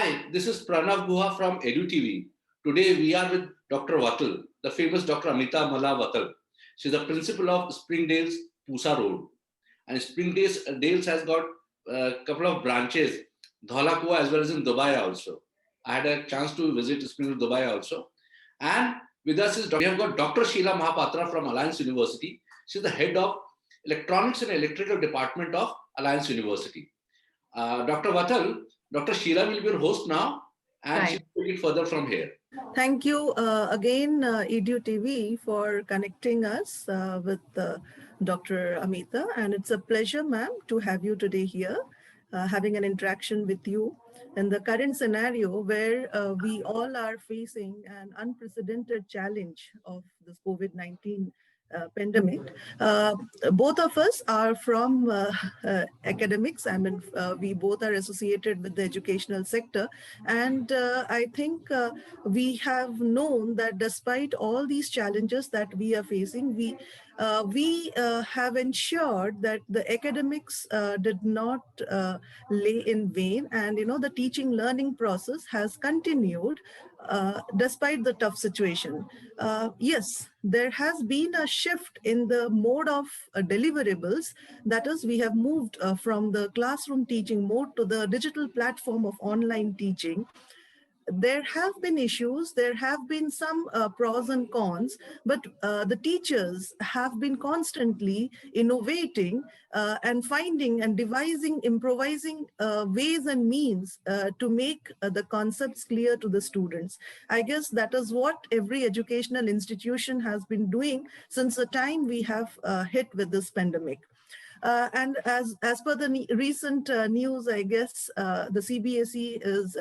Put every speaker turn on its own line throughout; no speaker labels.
Hi, this is Pranav Guha from EduTV. Today we are with Dr. Vatal, the famous Dr. Amita Mala Vatal. She's the principal of Springdale's Pusa Road. And Springdale's has got a couple of branches, Dholakua as well as in Dubai also. I had a chance to visit Springdale, Dubai also. And with us is we have got Dr. Sheila Mahapatra from Alliance University. She's the head of Electronics and Electrical Department of Alliance University. Dr. Vatal, Dr. Sheila will be your host now, and she
Right.
will take it further from here.
Thank you again, EduTV, for connecting us with Dr. Amita. And it's a pleasure, ma'am, to have you today here, having an interaction with you in the current scenario where we all are facing an unprecedented challenge of this COVID-19 pandemic. Uh, Both of us are from academics. I mean, we both are associated with the educational sector. And I think we have known that despite all these challenges that we are facing, we have ensured that the academics did not lay in vain, and the teaching learning process has continued despite the tough situation. Yes, there has been a shift in the mode of deliverables. That is, we have moved from the classroom teaching mode to the digital platform of online teaching. There have been issues, there have been some pros and cons, but the teachers have been constantly innovating and finding and devising, improvising ways and means to make the concepts clear to the students. I guess that is what every educational institution has been doing since the time we have hit with this pandemic. And as per the recent news, I guess the CBSE is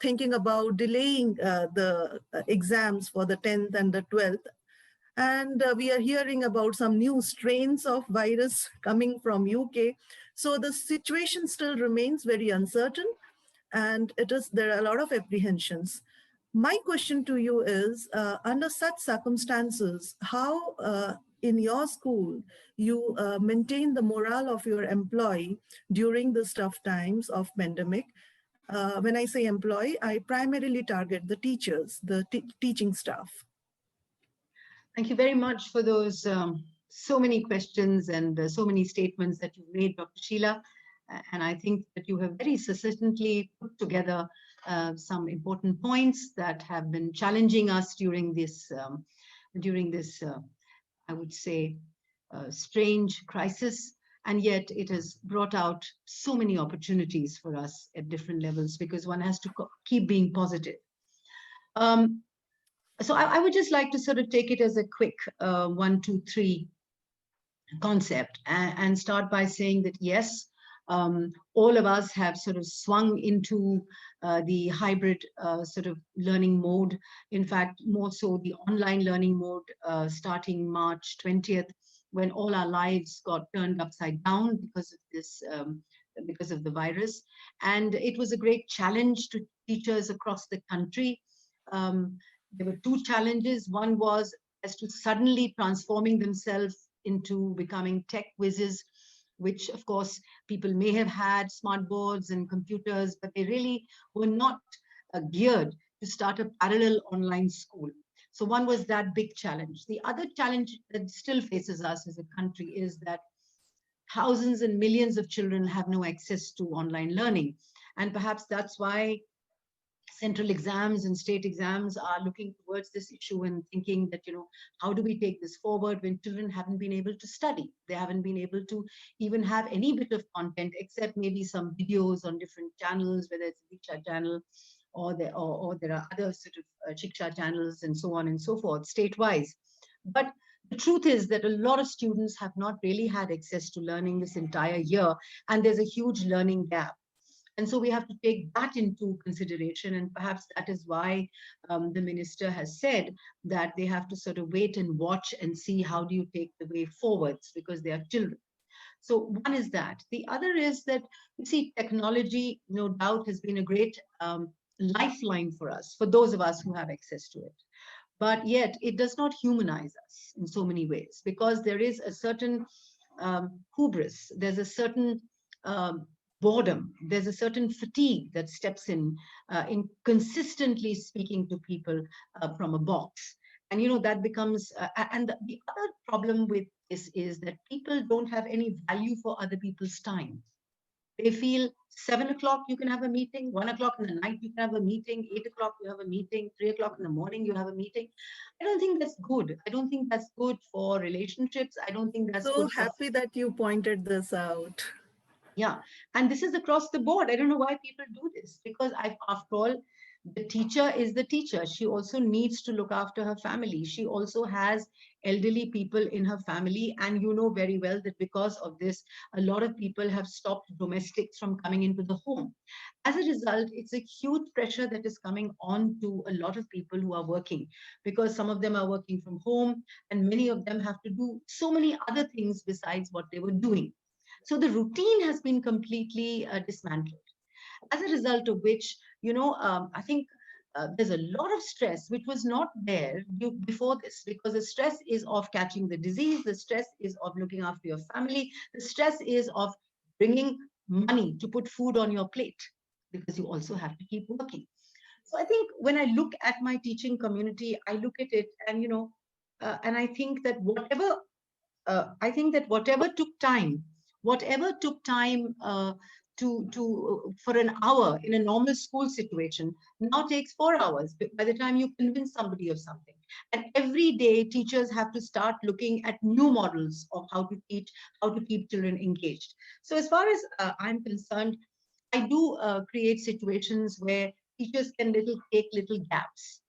thinking about delaying the exams for the 10th and the 12th. And we are hearing about some new strains of virus coming from UK. So the situation still remains very uncertain, and there are a lot of apprehensions. My question to you is, under such circumstances, how in your school you maintain the morale of your employee during this tough times of pandemic? When I say employee, I primarily target the teachers, the teaching staff.
Thank you very much for those so many questions and so many statements that you made, Dr. Sheila. And I think that you have very succinctly put together some important points that have been challenging us during this, I would say, strange crisis. And yet it has brought out so many opportunities for us at different levels, because one has to keep being positive. So I would just like to sort of take it as a quick 1, 2, 3 concept and start by saying that, yes, all of us have sort of swung into the hybrid sort of learning mode. In fact, more so the online learning mode starting March 20th, when all our lives got turned upside down because of this, because of the virus. And it was a great challenge to teachers across the country. There were 2 challenges. One was as to suddenly transforming themselves into becoming tech whizzes, which of course people may have had smart boards and computers, but they really were not geared to start a parallel online school. So one was that big challenge. The other challenge that still faces us as a country is that thousands and millions of children have no access to online learning. And perhaps that's why central exams and state exams are looking towards this issue and thinking that, how do we take this forward when children haven't been able to study? They haven't been able to even have any bit of content except maybe some videos on different channels, whether it's a Diksha channel or there are other sort of Shiksha channels and so on and so forth, state-wise. But the truth is that a lot of students have not really had access to learning this entire year, and there's a huge learning gap. And so we have to take that into consideration. And perhaps that is why the minister has said that they have to sort of wait and watch and see how do you take the way forwards, because they are children. So one is that. The other is that, you see, technology, no doubt, has been a great lifeline for us, for those of us who have access to it. But yet it does not humanize us in so many ways, because there is a certain hubris, there's a certain boredom. There's a certain fatigue that steps in consistently speaking to people from a box. And, that becomes, and the other problem with this is that people don't have any value for other people's time. They feel 7 o'clock you can have a meeting, 1 o'clock in the night you can have a meeting, 8 o'clock you have a meeting, 3 o'clock in the morning you have a meeting. I don't think that's good. I don't think that's good for relationships. I don't think that's
So
good for,
happy that you pointed this out.
yeah. And this is across the board. I don't know why people do this, because after all, the teacher is the teacher. She also needs to look after her family. She also has elderly people in her family. And you know very well that because of this, a lot of people have stopped domestics from coming into the home. As a result, it's a huge pressure that is coming on to a lot of people who are working, because some of them are working from home and many of them have to do so many other things besides what they were doing. So the routine has been completely dismantled. As a result of which, I think there's a lot of stress which was not there before this, because the stress is of catching the disease, the stress is of looking after your family, the stress is of bringing money to put food on your plate, because you also have to keep working. So I think when I look at my teaching community, I look at it and, and I think that whatever took time for an hour in a normal school situation now takes 4 hours by the time you convince somebody of something. And every day teachers have to start looking at new models of how to teach, how to keep children engaged. So as far as I'm concerned, I do create situations where teachers can take little gaps,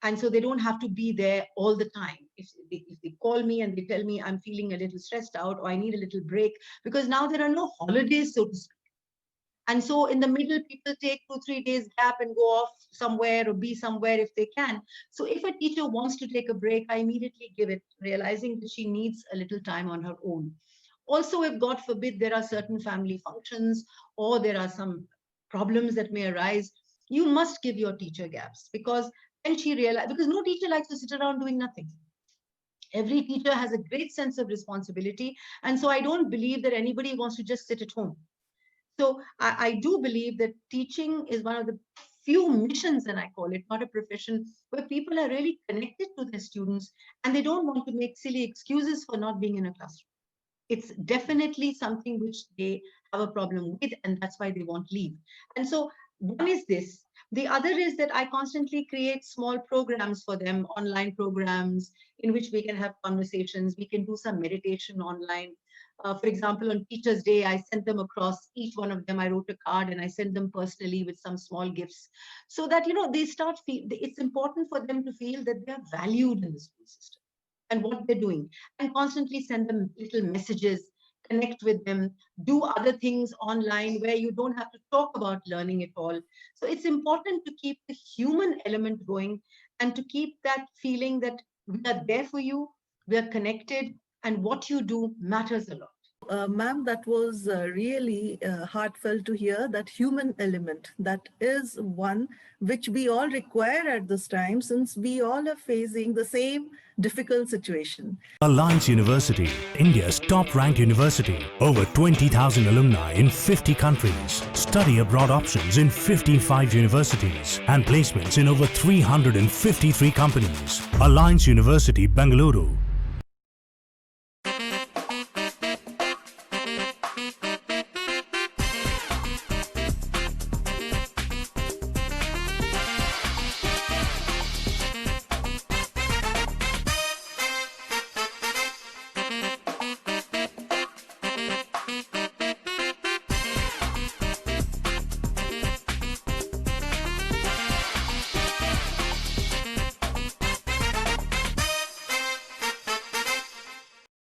and so they don't have to be there all the time. If they call me and they tell me I'm feeling a little stressed out or I need a little break, because now there are no holidays, so to speak. And so in the middle, people take 2-3 days gap and go off somewhere or be somewhere if they can. So if a teacher wants to take a break, I immediately give it, realizing that she needs a little time on her own. Also, if God forbid, there are certain family functions or there are some problems that may arise, you must give your teacher gaps, because then she realizes, because no teacher likes to sit around doing nothing. Every teacher has a great sense of responsibility. And so I don't believe that anybody wants to just sit at home. So I do believe that teaching is one of the few missions, and I call it, not a profession, where people are really connected to their students and they don't want to make silly excuses for not being in a classroom. It's definitely something which they have a problem with, and that's why they won't leave. And so one is this. The other is that I constantly create small programs for them, online programs in which we can have conversations. We can do some meditation online. For example, on Teachers' Day, I sent them across, each one of them, I wrote a card and I sent them personally with some small gifts, so that, they start it's important for them to feel that they are valued in the school system and what they're doing, and constantly send them little messages, connect with them, do other things online where you don't have to talk about learning at all. So it's important to keep the human element going and to keep that feeling that we are there for you, we are connected, and what you do matters a lot.
Ma'am, that was really heartfelt to hear, that human element. That is one which we all require at this time, since we all are facing the same difficult situation.
Alliance University, India's top-ranked university. Over 20,000 alumni in 50 countries. Study abroad options in 55 universities. And placements in over 353 companies. Alliance University, Bengaluru.